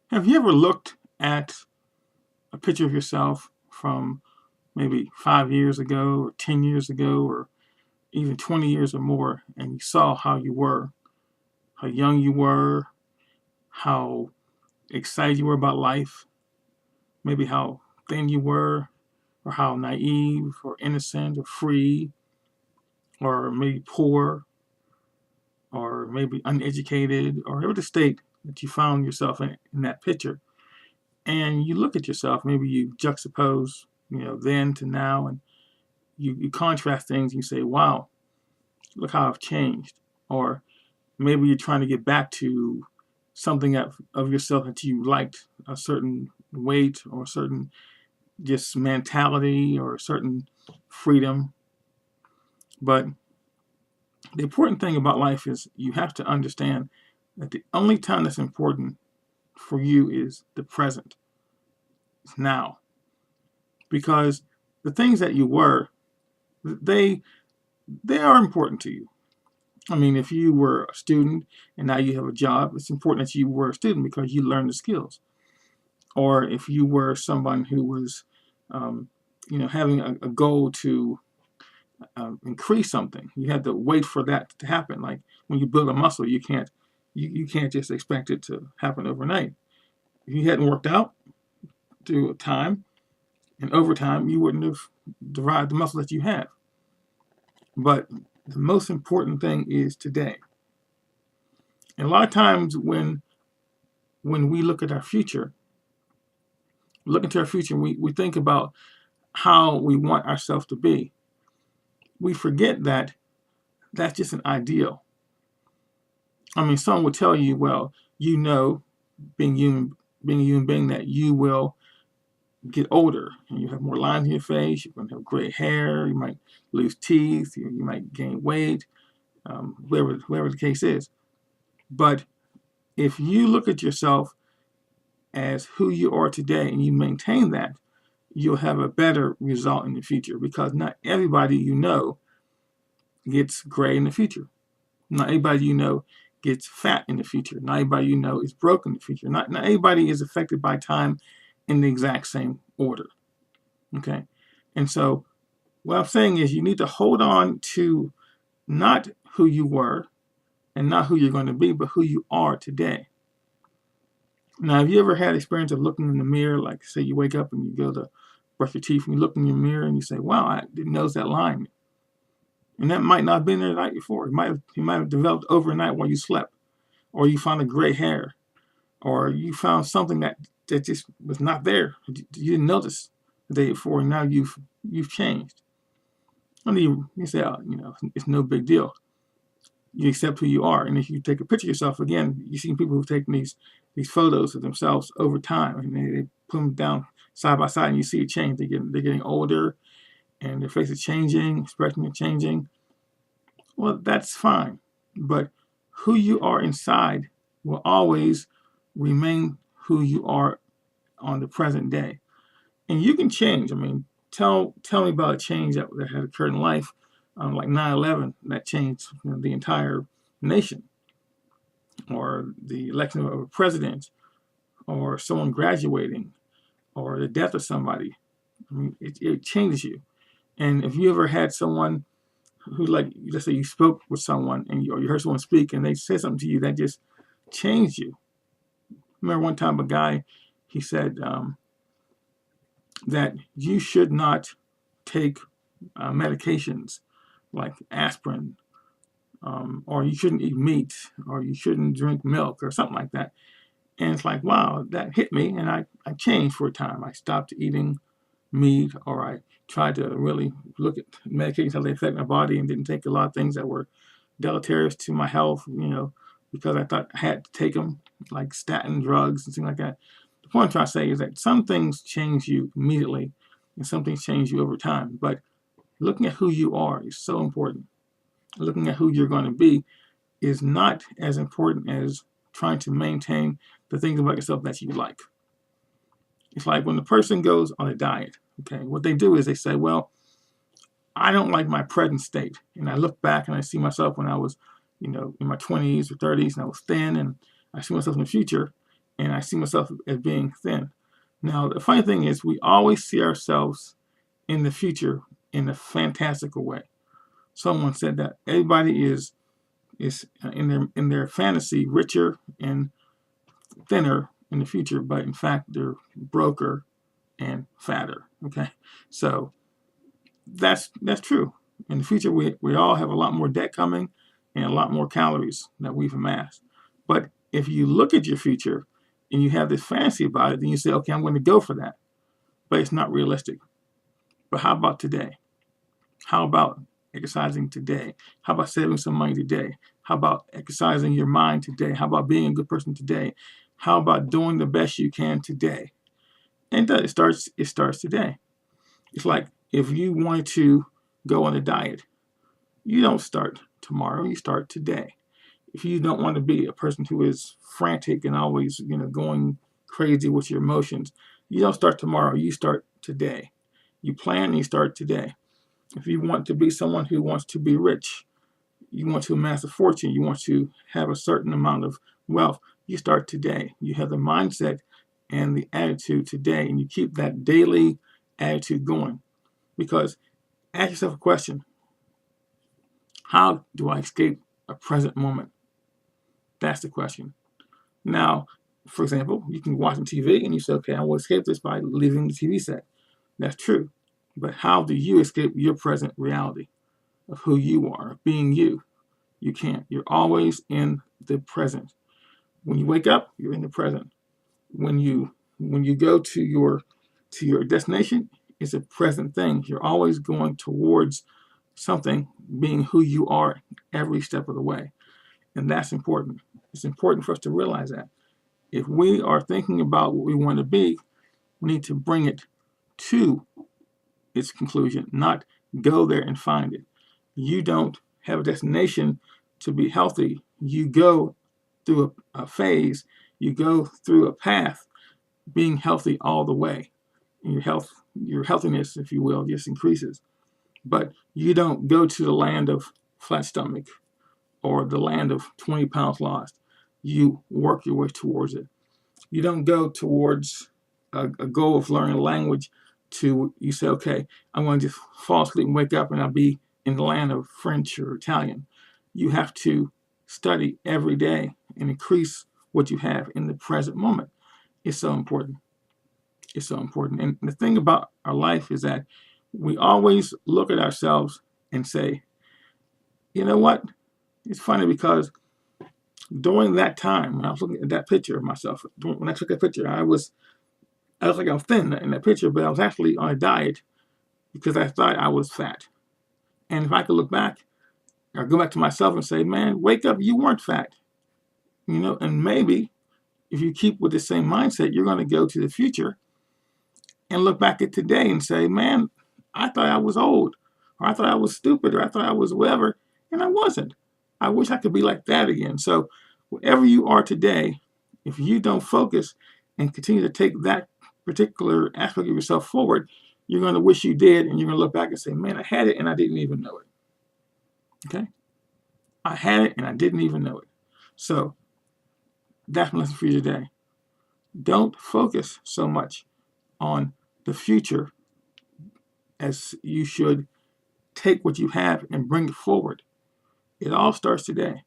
Have you ever looked at a picture of yourself from maybe 5 years ago or 10 years ago or even 20 years or more, and you saw how you were, how young you were, how excited you were about life, maybe how thin you were, or how naive or innocent or free, or maybe poor, or maybe uneducated, or whatever the state that you found yourself in that picture. And you look at yourself, maybe you juxtapose, then to now, and you contrast things and you say, wow, look how I've changed. Or maybe you're trying to get back to something of yourself that you liked, a certain weight or a certain just mentality or a certain freedom. But the important thing about life is you have to understand that the only time that's important for you is the present. It's now. Because the things that you were, they they are important to you. I mean, if you were a student and now you have a job, it's important that you were a student because you learned the skills. Or if you were someone who was, um, having a goal to increase something, you had to wait for that to happen. Like when you build a muscle, you can't just expect it to happen overnight. If you hadn't worked out through time and over time, you wouldn't have derived the muscle that you have. But the most important thing is today. And a lot of times when we look at our future, look into our future, we think about how we want ourselves to be. We forget that that's just an ideal. I mean, some would tell you, well, being human, being a human being, that you will get older and you have more lines in your face. You're going to have gray hair. You might lose teeth. You might gain weight. Whatever the case is. But if you look at yourself as who you are today and you maintain that, you'll have a better result in the future because not everybody gets gray in the future. Not everybody gets fat in the future. Not everybody is broke in the future. Not everybody is affected by time in the exact same order. Okay? And so what I'm saying is you need to hold on to not who you were and not who you're going to be, but who you are today. Now, have you ever had experience of looking in the mirror, like say you wake up and you go to brush your teeth and you look in your mirror and you say, wow, I didn't notice that line. And that might not have been there the night before. You might have developed overnight while you slept, or you found a gray hair, or you found something that just was not there. You didn't notice the day before, and now you've changed. I mean, you say, oh, it's no big deal. You accept who you are, and if you take a picture of yourself again, you see people who've taken these photos of themselves over time, and they put them down side by side, and you see a change. They're getting older, and their face is changing, expression is changing. Well, that's fine, but who you are inside will always remain who you are on the present day, and you can change. I mean, tell me about a change that had occurred in life, like 9/11, that changed the entire nation, or the election of a president, or someone graduating, or the death of somebody. I mean, it changes you. And if you ever had someone who, like, let's say you spoke with someone or you heard someone speak and they said something to you that just changed you. I remember one time a guy, he said that you should not take medications like aspirin, or you shouldn't eat meat, or you shouldn't drink milk, or something like that. And it's like, wow, that hit me, and I changed for a time. I stopped eating meat, or I tried to really look at medications, how they affect my body, and didn't take a lot of things that were deleterious to my health, because I thought I had to take them, like statin drugs and things like that. The point I'm trying to say is that some things change you immediately, and some things change you over time. But looking at who you are is so important. Looking at who you're going to be is not as important as trying to maintain the things about yourself that you like. It's like when the person goes on a diet, okay, what they do is they say, well, I don't like my present state. And I look back and I see myself when I was, in my 20s or 30s and I was thin, and I see myself in the future and I see myself as being thin. Now, the funny thing is, we always see ourselves in the future in a fantastical way. Someone said that everybody is in their fantasy richer and thinner in the future, but in fact they're broker and fatter. Okay, so that's true. In the future, we all have a lot more debt coming and a lot more calories that we've amassed. But if you look at your future and you have this fantasy about it, then you say, okay, I'm going to go for that. But it's not realistic. But how about today? How about exercising today? How about saving some money today? How about exercising your mind today? How about being a good person today? How about doing the best you can today? And it starts today. It's like if you wanted to go on a diet, you don't start tomorrow, you start today. If you don't want to be a person who is frantic and always, going crazy with your emotions, you don't start tomorrow, you start today. You plan and you start today. If you want to be someone who wants to be rich, you want to amass a fortune, you want to have a certain amount of wealth, you start today. You have the mindset and the attitude today, and you keep that daily attitude going. Because ask yourself a question: how do I escape a present moment? That's the question. Now, for example, you can watch on TV and you say, okay, I will escape this by leaving the TV set. That's true. But how do you escape your present reality of who you are, of being you? You can't. You're always in the present. When you wake up, you're in the present. When you go to your destination, it's a present thing. You're always going towards something, being who you are every step of the way. And that's important. It's important for us to realize that. If we are thinking about what we want to be, we need to bring it to its conclusion, not go there and find it. You don't have a destination to be healthy. You go through a phase, you go through a path, being healthy all the way. And your healthiness, if you will, just increases. But you don't go to the land of flat stomach or the land of 20 pounds lost. You work your way towards it. You don't go towards a goal of learning a language you say, okay, I'm going to just fall asleep and wake up and I'll be in the land of French or Italian. You have to study every day and increase what you have in the present moment. It's so important. It's so important. And the thing about our life is that we always look at ourselves and say, you know what? It's funny because during that time, when I was looking at that picture of myself, when I took that picture, I was like I was thin in that picture, but I was actually on a diet because I thought I was fat. And if I could look back or go back to myself and say, man, wake up, you weren't fat. And maybe if you keep with the same mindset, you're going to go to the future and look back at today and say, man, I thought I was old, or I thought I was stupid, or I thought I was whatever, and I wasn't. I wish I could be like that again. So wherever you are today, if you don't focus and continue to take that particular aspect of yourself forward, you're going to wish you did, and you're going to look back and say, man, I had it and I didn't even know it. Okay? I had it and I didn't even know it. So that's my lesson for you today. Don't focus so much on the future as you should take what you have and bring it forward. It all starts today.